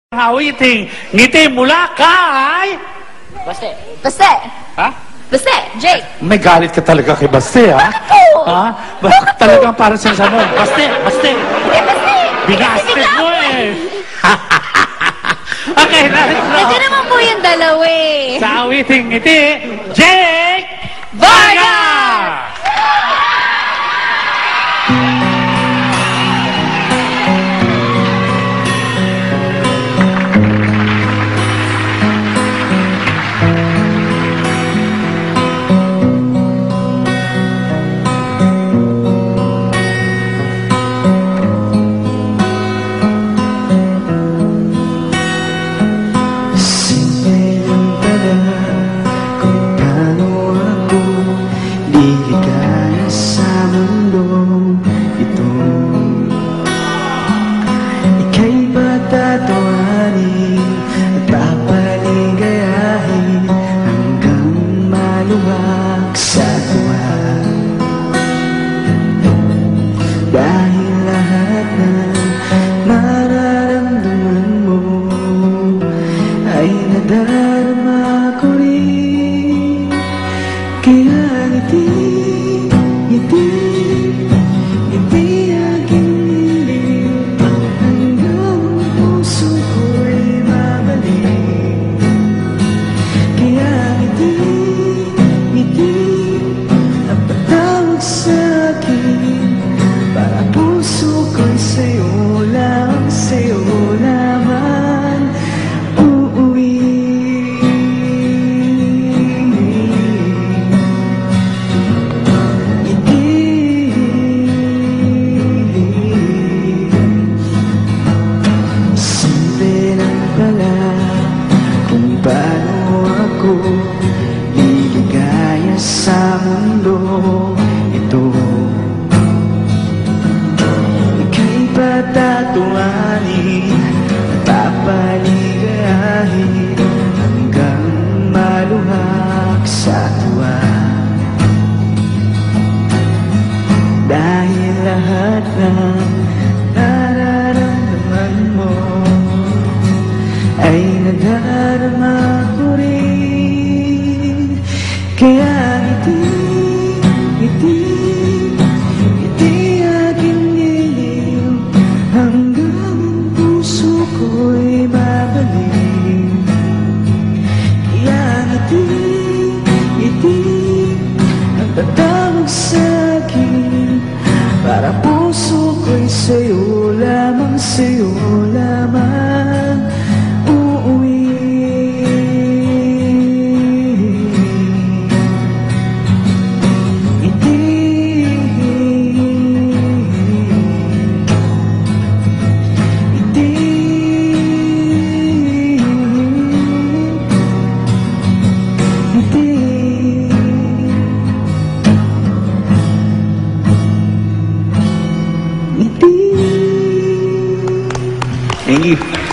Awiting ngiti mula kay... Baste. Baste! Ha? Baste! Jake! May galit ka talaga kay Baste, ha? Bakit po? Ha? Bakit talagang para sa mo? Baste! Baste! Eh, Baste! Binaste mo eh! Okay, narito. Ito naman po yung dalawa eh. Sa awiting ngiti, Jake Vargas! Tatawanin at papaligayahin hanggang maluwag sa tuwa. Dahil lahat ng nararamdaman mo ay nadarama ko rin. Kaya ngiti, ngiti, ngiti aking nilig hanggang puso ko'y babalik. Kaya ngiti, ngiti ang patawag sa'kin, para puso ko'y sa'yo lang, sa'yo naman uuwi. Paano ako liligaya sa mundo ito? Ika'y patatawanin at papaligayahin hanggang maluhag sa tuwa. Dahil lahat ng nararamdaman mo ay nadarama ko rin. Kaya ngiti, ngiti, ngiti aking niliw hanggang puso ko'y babalik. Kaya ngiti, ngiti ang tatawag sa'kin, para puso ko'y sa'yo lamang, sa'yo lamang uuwi. Ngiti, ngiti, ngiti. Ngiti. Thank you.